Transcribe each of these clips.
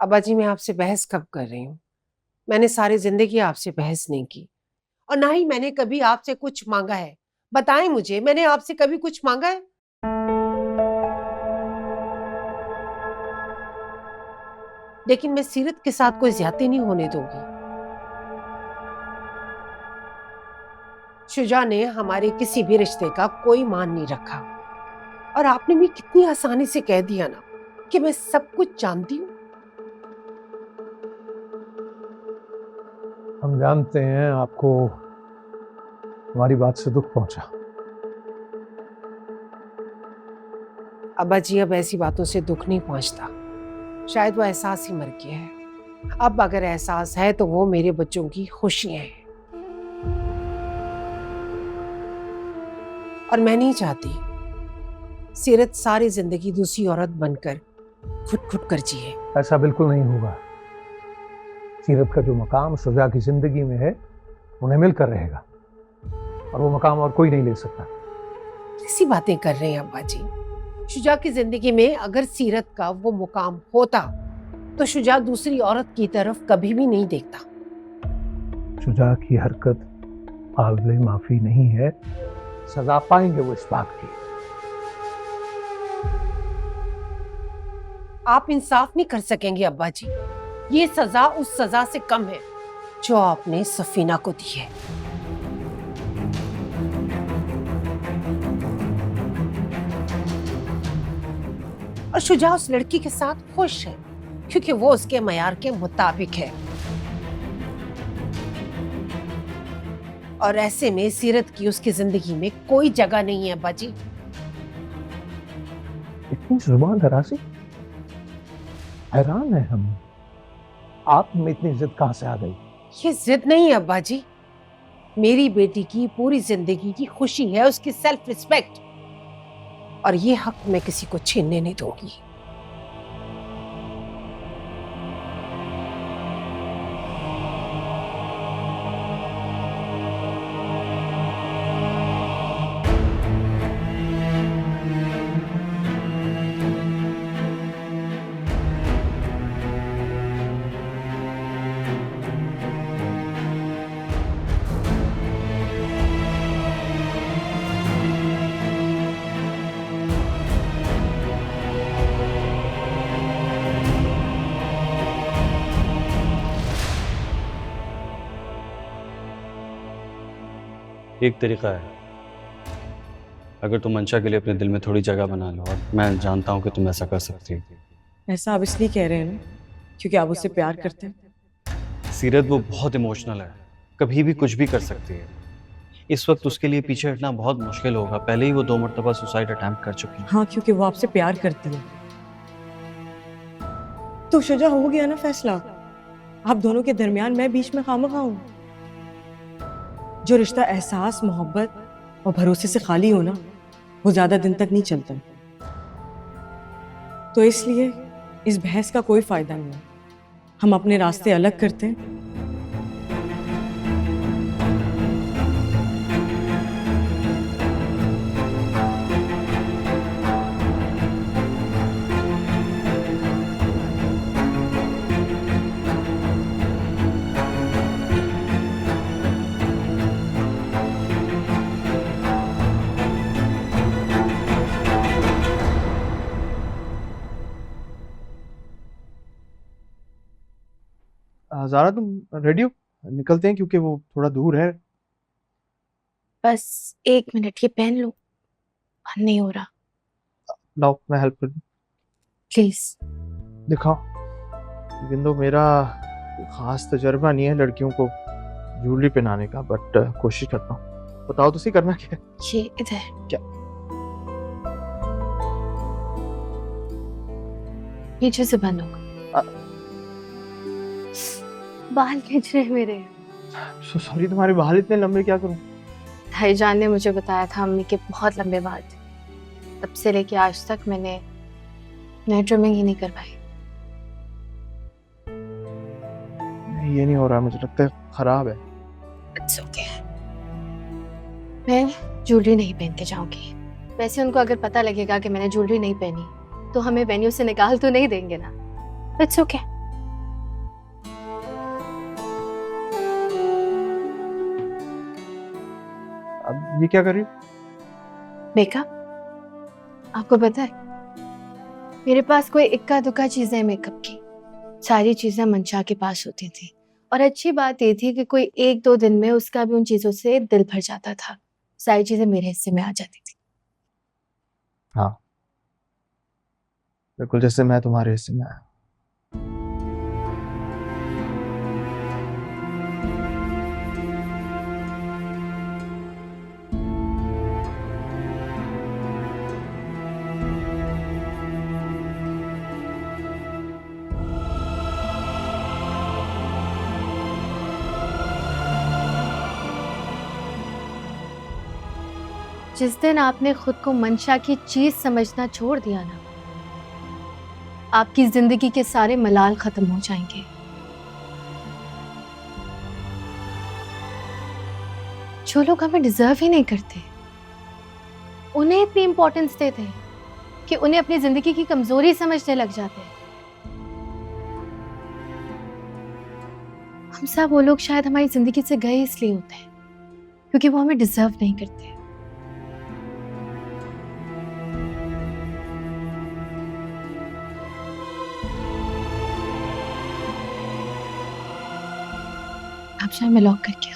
अब्बा जी, मैं आपसे बहस कब कर रही हूँ? मैंने सारी जिंदगी आपसे बहस नहीं की और ना ही मैंने कभी आपसे कुछ मांगा है। बताएं मुझे, मैंने आपसे कभी कुछ मांगा है? लेकिन मैं सीरत के साथ कोई ज्यादती नहीं होने दूंगी। शुजा ने हमारे किसी भी रिश्ते का कोई मान नहीं रखा और आपने भी कितनी आसानी से कह दिया ना कि मैं सब कुछ जानती हूँ। हम जानते हैं आपको हमारी बात से दुख पहुंचा। अब्बा जी, अब ऐसी बातों से दुख नहीं पहुंचता। शायद वो एहसास ही मर गया है। अब अगर एहसास है तो वो मेरे बच्चों की खुशियां हैं और मैं नहीं चाहती सीरत सारी जिंदगी दूसरी औरत बनकर खुद खुद कर जिए। ऐसा बिल्कुल नहीं होगा। सीरत का जो मकाम शुजा की जिंदगी में है उन्हें मिलकर रहेगा और वो मकाम और कोई नहीं ले सकता। कैसी बातें कर रहे हैं अब्बा जी? शुजा की जिंदगी में अगर सीरत का वो मुकाम होता तो शुजा दूसरी औरत की तरफ कभी भी नहीं देखता। शुजा की हरकत काबिल माफी नहीं है। सजा पाएंगे वो इस बात की। आप इंसाफ नहीं कर सकेंगे अब्बा जी। ये सजा उस सजा से कम है जो आपने सफीना को दी है। और शुजा उस लड़की के साथ खुश है क्योंकि वो उसके मयार के मुताबिक है। और ऐसे में सीरत की उसकी जिंदगी में कोई जगह नहीं है अब्बा जी। इतनी जुबान दराजी, हैरान है हम। आप में इतनी जिद कहां से आ गई? ये जिद नहीं है अब्बा जी। मेरी बेटी की पूरी जिंदगी की खुशी है उसकी सेल्फ रिस्पेक्ट और ये हक मैं किसी को छीनने नहीं दूंगी। एक तरीका है, अगर तुम मंशा के लिए अपने दिल में थोड़ी जगह बना लो, और मैं जानता हूँ कि तुम ऐसा कर सकती हो। ऐसा आप इसलिए कह रहे हैं ना क्योंकि आप उससे प्यार करते हैं। सीरत वो बहुत इमोशनल है, कभी भी कुछ भी कर सकती है। इस वक्त उसके लिए पीछे हटना बहुत मुश्किल होगा। पहले ही वो 2 मरतबा सुसाइड अटेम्प्ट कर चुकी है। हाँ, क्योंकि वो आपसे प्यार करती है। तो शुजा, हो गया ना फैसला। आप दोनों के दरमियान मैं बीच में खामखा हूं। जो रिश्ता एहसास, मोहब्बत और भरोसे से खाली हो ना, वो ज्यादा दिन तक नहीं चलता। तो इसलिए इस बहस का कोई फायदा नहीं है। हम अपने रास्ते अलग करते हैं। ज़ारा, तुम रेडी हो? निकलते हैं क्योंकि वो थोड़ा दूर है। बस 1 मिनट, ये पहन लो। बंद नहीं हो रहा। लाओ, मैं हेल्प कर दूं। प्लीज। दिखाओ। लेकिन तो मेरा खास तजर्बा नहीं है लड़कियों को ज्वेलरी पहनाने का, बट कोशिश करता हूँ। बताओ तो सही, करना क्या है? ये इधर क्या? पीछे से बंद होगा। बाल खींच रहे हैं मेरे। सॉरी, तुम्हारे बाल इतने लंबे, क्या करूँ? भाईजान ने मुझे बताया था अम्मी के बहुत लंबे बाल थे। तब से लेके आज तक मैंने ट्रिमिंग ही नहीं करवाई। ये नहीं हो रहा, मुझे लगता है खराब है। It's okay. मैं ज्वेलरी नहीं पहन के जाऊंगी। वैसे उनको अगर पता लगेगा कि मैंने ज्वेलरी नहीं पहनी तो हमें वेन्यू से निकाल तो नहीं देंगे ना। It's okay. ये क्या कर रही हो? मेकअप, आपको पता है मेरे पास कोई इक्का दुक्का चीजें मेकअप की, सारी चीजें मंशा के पास होती थी। और अच्छी बात ये थी कि कोई 1-2 दिन में उसका भी उन चीजों से दिल भर जाता था, सारी चीजें मेरे हिस्से में आ जाती थी। हाँ, बिल्कुल जैसे मैं तुम्हारे हिस्से में आया। जिस दिन आपने खुद को मंशा की चीज समझना छोड़ दिया ना, आपकी जिंदगी के सारे मलाल खत्म हो जाएंगे। जो लोग हमें डिजर्व ही नहीं करते, उन्हें इतनी इंपॉर्टेंस देते हैं कि उन्हें अपनी जिंदगी की कमजोरी समझने लग जाते हैं। हम सब वो लोग शायद हमारी जिंदगी से गए इसलिए होते हैं क्योंकि वो हमें डिजर्व नहीं करते। आप शायद मैं लॉक करके आ।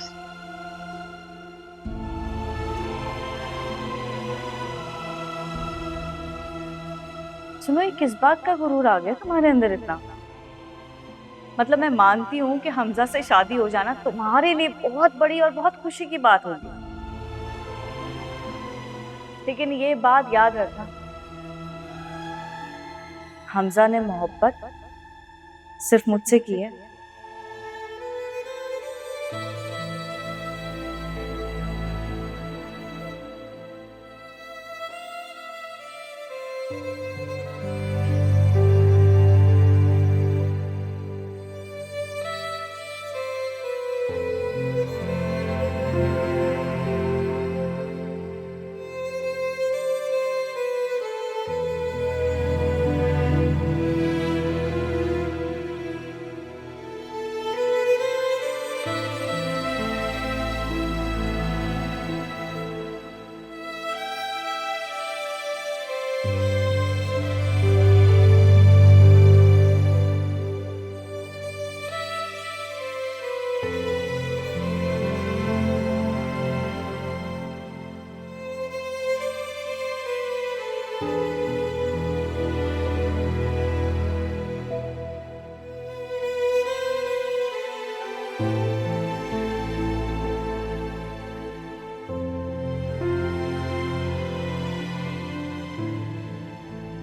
सुनो, ये किस बात का गुरूर आ गया तुम्हारे अंदर इतना? मतलब मैं मानती हूँ कि हमजा से शादी हो जाना तुम्हारे लिए बहुत बड़ी और बहुत खुशी की बात होगी, लेकिन ये बात याद रखना, हमजा ने मोहब्बत सिर्फ मुझसे की है,